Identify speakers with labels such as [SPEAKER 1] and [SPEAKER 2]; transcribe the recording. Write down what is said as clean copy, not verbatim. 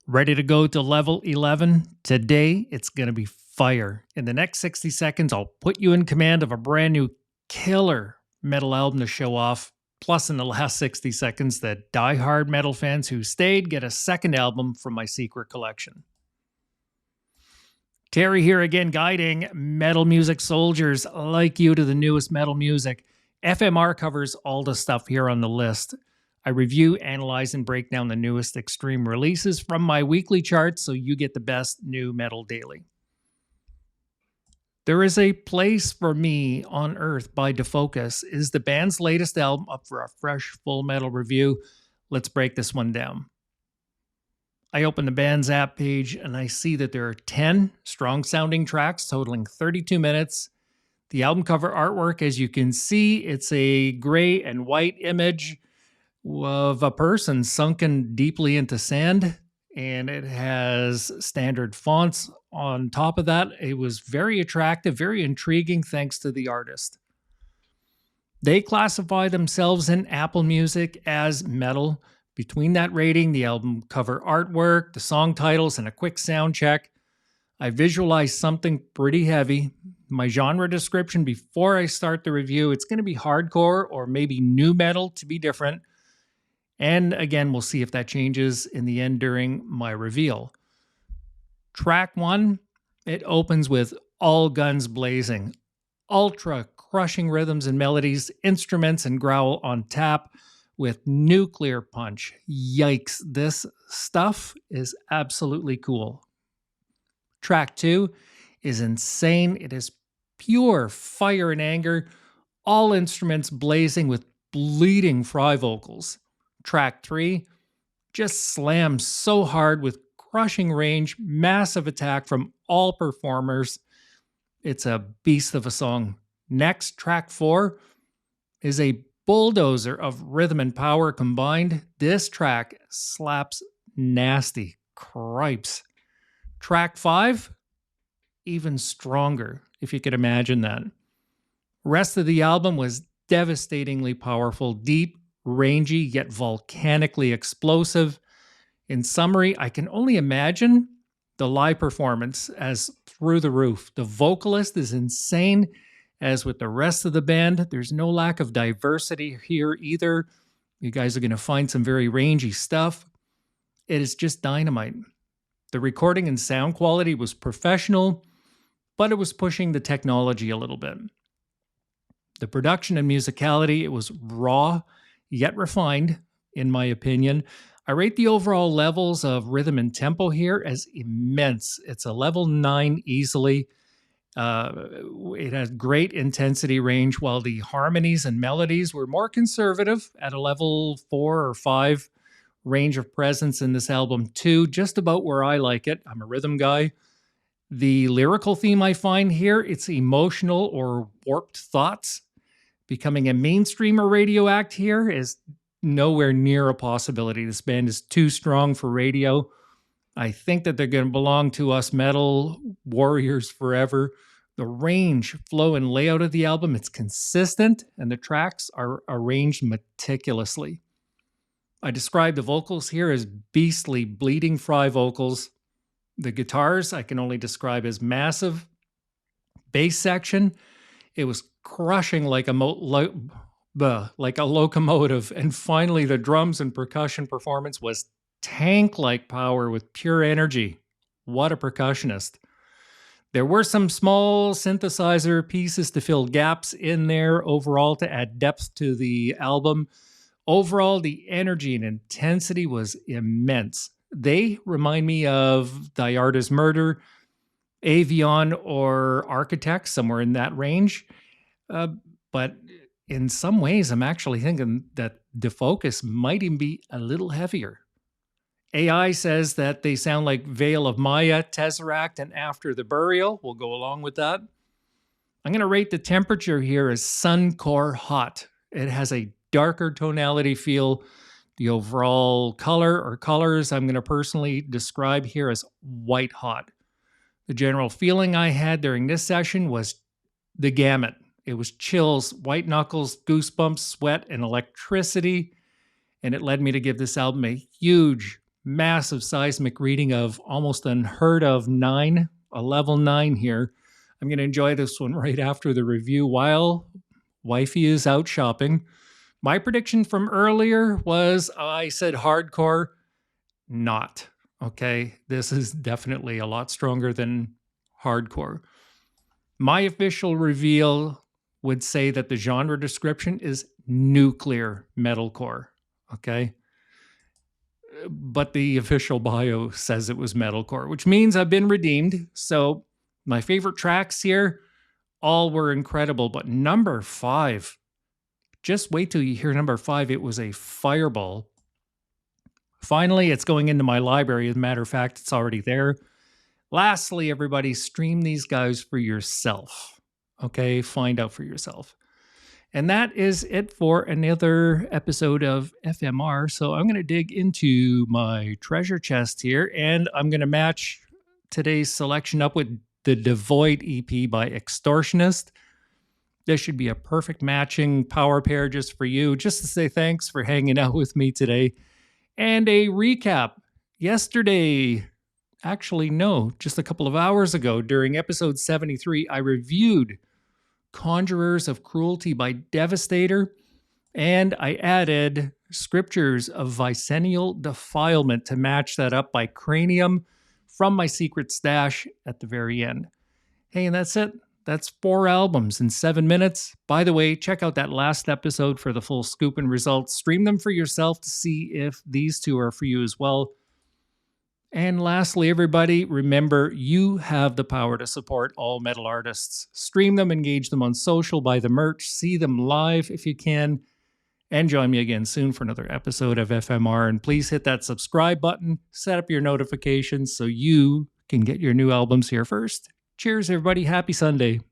[SPEAKER 1] Ready to go to level 11? Today, it's going to be fire. In the next 60 seconds, I'll put you in command of a brand new killer metal album to show off. Plus, in the last 60 seconds, the die-hard metal fans who stayed get a second album from my secret collection. Terry here again, guiding metal music soldiers like you to the newest metal music. FMR covers all the stuff here on the list. I review, analyze, and break down the newest extreme releases from my weekly charts so you get the best new metal daily. There Is a Place for Me on Earth by Defocus is the band's latest album up for a fresh full metal review. Let's break this one down. I open the band's app page and I see that there are 10 strong sounding tracks totaling 32 minutes. The album cover artwork, as you can see, it's a gray and white image of a person sunken deeply into sand, and it has standard fonts on top of that. It was very attractive, very intriguing, thanks to the artist. They classify themselves in Apple Music as metal. Between that rating, the album cover artwork, the song titles, and a quick sound check, I visualized something pretty heavy. My genre description before I start the review, it's going to be hardcore or maybe new metal to be different. And again, we'll see if that changes in the end during my reveal. Track 1, it opens with all guns blazing, ultra crushing rhythms and melodies, instruments and growl on tap with nuclear punch. Yikes, this stuff is absolutely cool. Track 2 is insane. It is pure fire and anger, all instruments blazing with bleeding fry vocals. Track 3 just slams so hard with crushing range, massive attack from all performers. It's a beast of a song. Next, track 4 is a bulldozer of rhythm and power combined. This track slaps nasty. Cripes. Track 5, even stronger, if you could imagine that. Rest of the album was devastatingly powerful, deep, rangy, yet volcanically explosive. In summary, I can only imagine the live performance as through the roof. The vocalist is insane, as with the rest of the band. There's no lack of diversity here either. You guys are going to find some very rangy stuff. It is just dynamite. The recording and sound quality was professional, but it was pushing the technology a little bit. The production and musicality, it was raw, yet refined, in my opinion. I rate the overall levels of rhythm and tempo here as immense. It's a level 9 easily. It has great intensity range, while the harmonies and melodies were more conservative at a level 4 or 5 range of presence in this album too, just about where I like it. I'm a rhythm guy. The lyrical theme I find here, it's emotional or warped thoughts. Becoming a mainstream or radio act here is nowhere near a possibility. This band is too strong for radio. I think that they're going to belong to us metal warriors forever. The range, flow, and layout of the album, it's consistent, and the tracks are arranged meticulously. I describe the vocals here as beastly, bleeding fry vocals. The guitars I can only describe as massive. Bass section, it was crushing like a locomotive. And finally, the drums and percussion performance was tank-like power with pure energy. What a percussionist. There were some small synthesizer pieces to fill gaps in there overall to add depth to the album. Overall, the energy and intensity was immense. They remind me of Die Artist Murder, Avion, or Architects, somewhere in that range. But in some ways, I'm actually thinking that Defocus might even be a little heavier. AI says that they sound like Veil of Maya, Tesseract, and After the Burial. We'll go along with that. I'm going to rate the temperature here as Suncore Hot. It has a darker tonality feel. The overall color or colors I'm going to personally describe here as white hot. The general feeling I had during this session was the gamut. It was chills, white knuckles, goosebumps, sweat, and electricity. And it led me to give this album a huge massive seismic reading of almost unheard of 9, a level 9 here. I'm going to enjoy this one right after the review while wifey is out shopping. My prediction from earlier was I said hardcore, not. Okay, this is definitely a lot stronger than hardcore. My official reveal would say that the genre description is nuclear metalcore. Okay. But the official bio says it was metalcore, which means I've been redeemed. So my favorite tracks here, all were incredible. But number 5, just wait till you hear number 5. It was a fireball. Finally, it's going into my library. As a matter of fact, it's already there. Lastly, everybody, stream these guys for yourself. Okay, find out for yourself. And that is it for another episode of FMR. So I'm going to dig into my treasure chest here, and I'm going to match today's selection up with the Devoid EP by Extortionist. This should be a perfect matching power pair just for you, just to say thanks for hanging out with me today. And a recap. Yesterday, actually, no, just a couple of hours ago, during episode 73, I reviewed Conjurers of Cruelty by Devastator, and I added Scriptures of Vicennial Defilement to match that up by Cranium from my secret stash at the very end. Hey, and that's it. That's 4 albums in 7 minutes. By the way, check out that last episode for the full scoop and results. Stream them for yourself to see if these 2 are for you as well. And lastly, everybody, remember, you have the power to support all metal artists. Stream them, engage them on social, buy the merch, see them live if you can, and join me again soon for another episode of FMR. And please hit that subscribe button, set up your notifications so you can get your new albums here first. Cheers, everybody. Happy Sunday.